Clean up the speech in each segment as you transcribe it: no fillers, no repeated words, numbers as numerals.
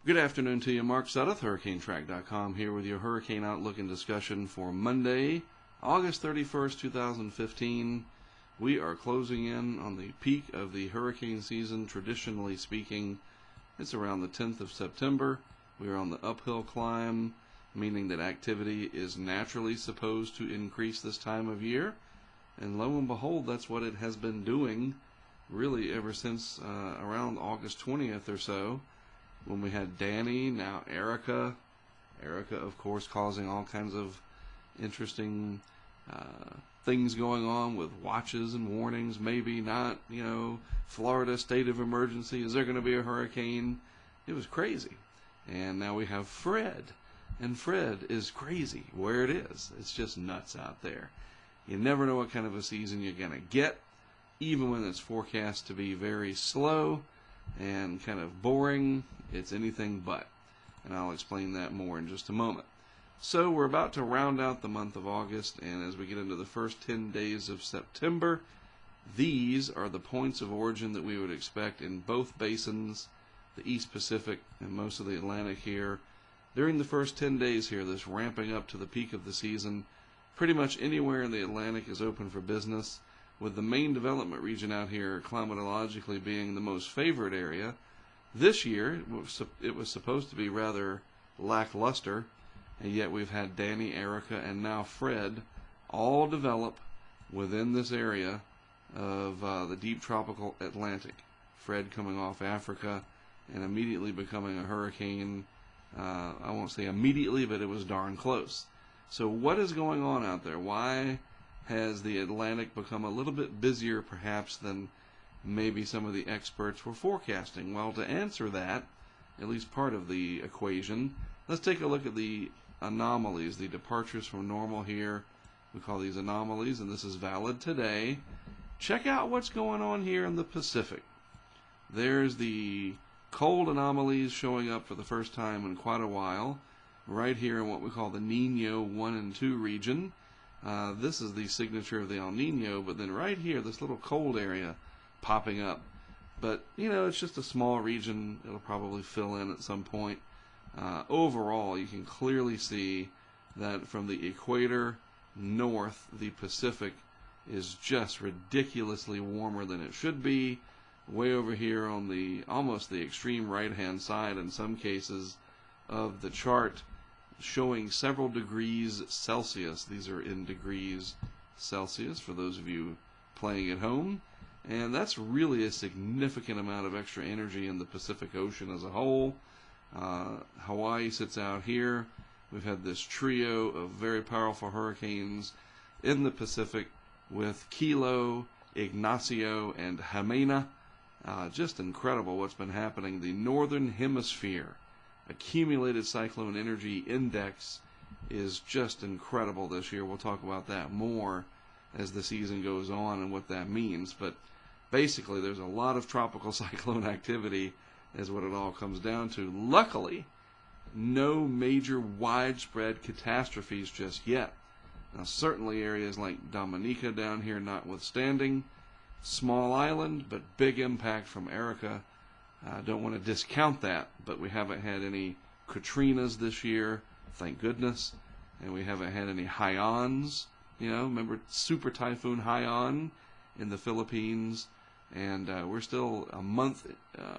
Good afternoon to you. Mark Sudduth, HurricaneTrack.com, here with your hurricane outlook and discussion for Monday, August 31st, 2015. We are closing in on the peak of the hurricane season. Traditionally speaking, it's around the 10th of September. We are on the uphill climb, meaning that activity is naturally supposed to increase this time of year. And lo and behold, that's what it has been doing really ever since around August 20th or so, when we had Danny, now Erica. Erica, of course, causing all kinds of interesting things going on with watches and warnings. Maybe not, Florida state of emergency. Is there going to be a hurricane? It was crazy. And now we have Fred. And Fred is crazy where it is. It's just nuts out there. You never know what kind of a season you're going to get, even when it's forecast to be very slow and kind of boring. It's anything but, and I'll explain that more in just a moment. So we're about to round out the month of August, and as we get into the first 10 days of September, these are the points of origin that we would expect in both basins, the East Pacific and most of the Atlantic here. During the first 10 days here, this ramping up to the peak of the season, pretty much anywhere in the Atlantic is open for business, with the main development region out here climatologically being the most favored area. This year, it was supposed to be rather lackluster, and yet we've had Danny, Erica, and now Fred all develop within this area of the deep tropical Atlantic. Fred coming off Africa and immediately becoming a hurricane. I won't say immediately, but it was darn close. So what is going on out there? Why has the Atlantic become a little bit busier perhaps than maybe some of the experts were forecasting? Well, to answer that, at least part of the equation, let's take a look at the anomalies, the departures from normal here. We call these anomalies, and this is valid today. Check out what's going on here in the Pacific. There's the cold anomalies showing up for the first time in quite a while, right here in what we call the Nino 1 and 2 region. This is the signature of the El Nino, but then right here, this little cold area popping up. But, it's just a small region. It'll probably fill in at some point. Overall, you can clearly see that from the equator north, the Pacific is just ridiculously warmer than it should be. Way over here on the almost the extreme right-hand side in some cases of the chart, showing several degrees Celsius. These are in degrees Celsius for those of you playing at home. And that's really a significant amount of extra energy in the Pacific Ocean as a whole. Hawaii sits out here. We've had this trio of very powerful hurricanes in the Pacific with Kilo, Ignacio, and Jimena. Just incredible what's been happening. The Northern Hemisphere accumulated cyclone energy index is just incredible this year. We'll talk about that more as the season goes on and what that means. But basically, there's a lot of tropical cyclone activity is what it all comes down to. Luckily, no major widespread catastrophes just yet. Now, certainly areas like Dominica down here notwithstanding. Small island, but big impact from Erica. I don't want to discount that, but we haven't had any Katrinas this year, thank goodness. And we haven't had any Haiyan. Remember Super Typhoon Haiyan in the Philippines. And we're still a month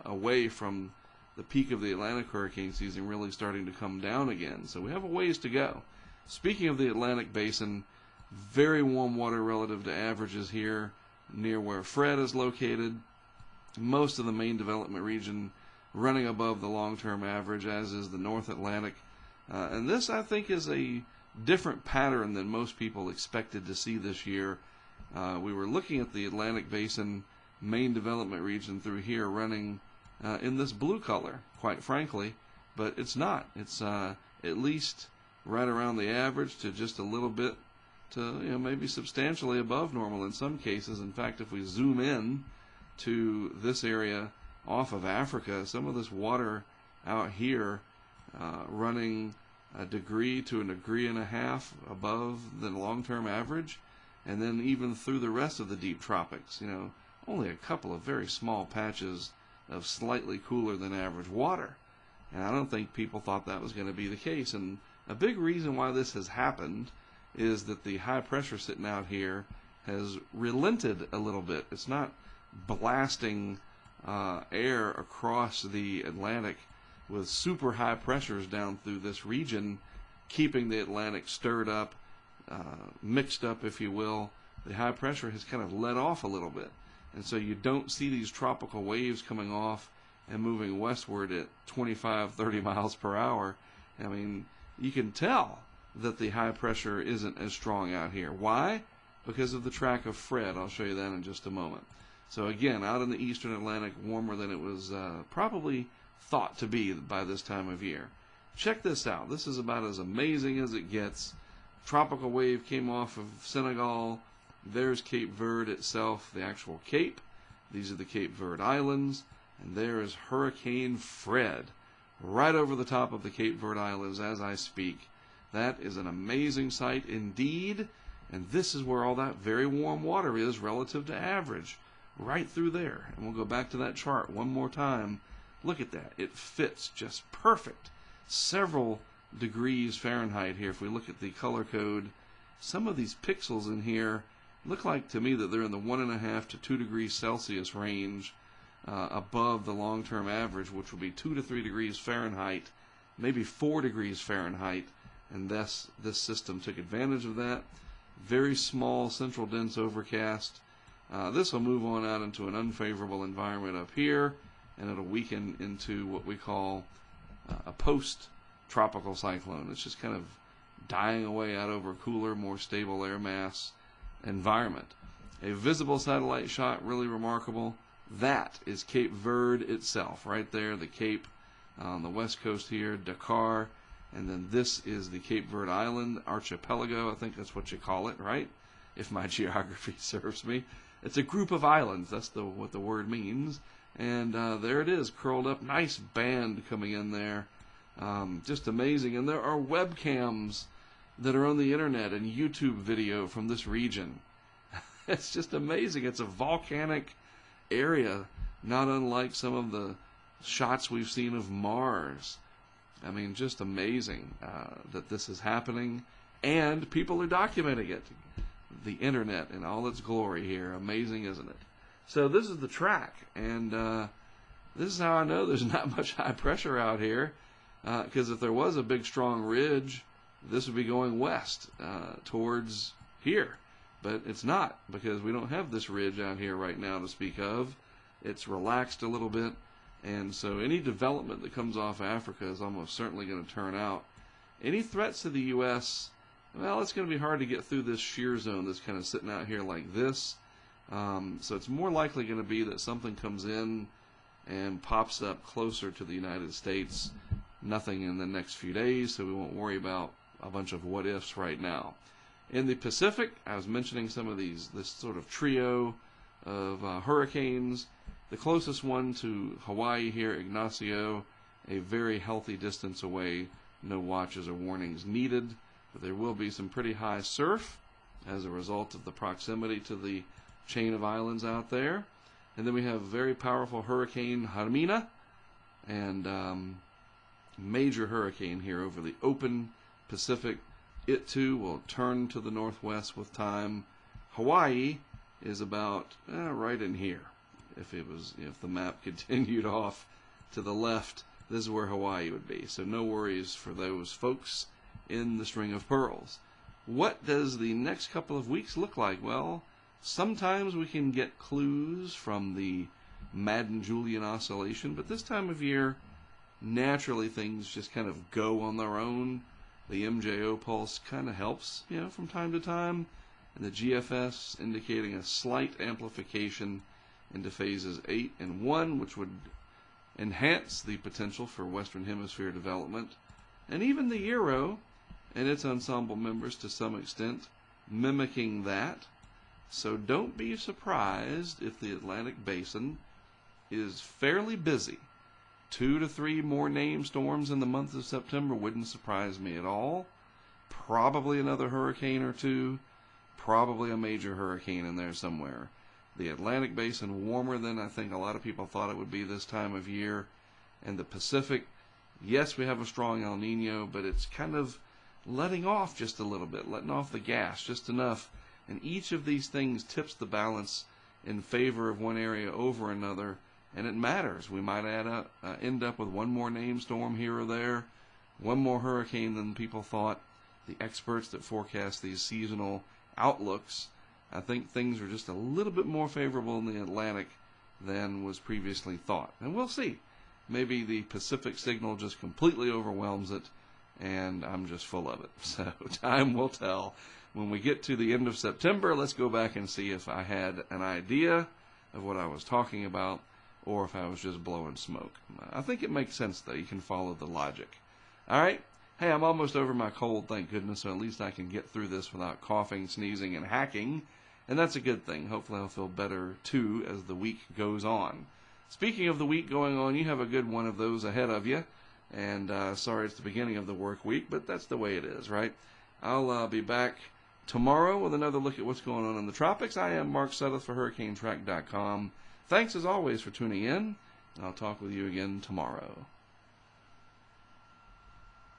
away from the peak of the Atlantic hurricane season really starting to come down again. So we have a ways to go. Speaking of the Atlantic basin, very warm water relative to averages here near where Fred is located. Most of the main development region running above the long-term average, as is the North Atlantic. And this, I think, is a different pattern than most people expected to see this year. We were looking at the Atlantic Basin main development region through here running in this blue color, quite frankly, but it's not. It's at least right around the average to just a little bit to maybe substantially above normal in some cases. In fact, if we zoom in to this area off of Africa, some of this water out here running a degree to a degree and a half above the long-term average, and then even through the rest of the deep tropics, only a couple of very small patches of slightly cooler than average water. And I don't think people thought that was going to be the case. And a big reason why this has happened is that the high pressure sitting out here has relented a little bit. It's not blasting air across the Atlantic with super high pressures down through this region, keeping the Atlantic stirred up, mixed up, if you will. The high pressure has kind of let off a little bit. And so you don't see these tropical waves coming off and moving westward at 25, 30 miles per hour. I mean, you can tell that the high pressure isn't as strong out here. Why? Because of the track of Fred. I'll show you that in just a moment. So again, out in the eastern Atlantic, warmer than it was probably thought to be by this time of year. Check this out. This is about as amazing as it gets. Tropical wave came off of Senegal. There's Cape Verde itself, the actual cape. These are the Cape Verde Islands. And there is Hurricane Fred right over the top of the Cape Verde Islands as I speak. That is an amazing sight indeed. And this is where all that very warm water is relative to average. Right through there. And we'll go back to that chart one more time. Look at that. It fits just perfect. Several degrees Fahrenheit here. If we look at the color code, some of these pixels in here look like to me that they're in the 1.5 to 2 degrees Celsius range above the long-term average, which would be 2 to 3 degrees Fahrenheit, maybe 4 degrees Fahrenheit, and thus this system took advantage of that. Very small central dense overcast. This will move on out into an unfavorable environment up here, and it'll weaken into what we call a post-tropical cyclone. It's just kind of dying away out over a cooler, more stable air mass environment. A visible satellite shot, really remarkable. That is Cape Verde itself, right there, the Cape on the west coast here, Dakar, and then this is the Cape Verde Island archipelago. I think that's what you call it, right? If my geography serves me. It's a group of islands. That's what the word means. And there it is, curled up. Nice band coming in there. Just amazing. And there are webcams that are on the internet and YouTube video from this region. It's just amazing. It's a volcanic area, not unlike some of the shots we've seen of Mars. I mean, just amazing that this is happening. And people are documenting it. The internet in all its glory here. Amazing, isn't it? So this is the track, and this is how I know there's not much high pressure out here, because if there was a big strong ridge, this would be going west towards here, but it's not, because we don't have this ridge out here right now to speak of. It's relaxed a little bit, and so any development that comes off Africa is almost certainly going to turn out. Any threats to the U.S., well, it's going to be hard to get through this shear zone that's kind of sitting out here like this. So it's more likely going to be that something comes in and pops up closer to the United States. Nothing in the next few days, so we won't worry about a bunch of what-ifs right now. In the Pacific, I was mentioning some of this sort of trio of hurricanes. The closest one to Hawaii here, Ignacio, a very healthy distance away. No watches or warnings needed. But there will be some pretty high surf as a result of the proximity to the chain of islands out there. And then we have very powerful Hurricane Hermina, and major hurricane here over the open Pacific. It too will turn to the northwest with time. Hawaii is about right in here. If the map continued off to the left, this is where Hawaii would be. So no worries for those folks in the string of pearls. What does the next couple of weeks look like? Well, sometimes we can get clues from the Madden-Julian oscillation, but this time of year, naturally things just kind of go on their own. The MJO pulse kind of helps, from time to time, and the GFS indicating a slight amplification into phases 8 and 1, which would enhance the potential for Western Hemisphere development, and even the Euro and its ensemble members to some extent mimicking that. So don't be surprised if the Atlantic Basin is fairly busy. 2 to 3 more named storms in the month of September wouldn't surprise me at all. Probably another hurricane or two. Probably a major hurricane in there somewhere. The Atlantic Basin warmer than I think a lot of people thought it would be this time of year. And the Pacific Yes, we have a strong El Nino, but it's kind of letting off just a little bit, letting off the gas just enough. And each of these things tips the balance in favor of one area over another, and it matters. We might end up with one more named storm here or there, one more hurricane than people thought. The experts that forecast these seasonal outlooks, I think things are just a little bit more favorable in the Atlantic than was previously thought. And we'll see. Maybe the Pacific signal just completely overwhelms it, and I'm just full of it. So time will tell. When we get to the end of September, let's go back and see if I had an idea of what I was talking about, or if I was just blowing smoke. I think it makes sense, though. You can follow the logic. All right. Hey, I'm almost over my cold, thank goodness, so at least I can get through this without coughing, sneezing, and hacking. And that's a good thing. Hopefully I'll feel better, too, as the week goes on. Speaking of the week going on, you have a good one of those ahead of you. And sorry it's the beginning of the work week, but that's the way it is, right? I'll be back tomorrow with another look at what's going on in the tropics. I am Mark Sudduth for HurricaneTrack.com. Thanks, as always, for tuning in. I'll talk with you again tomorrow.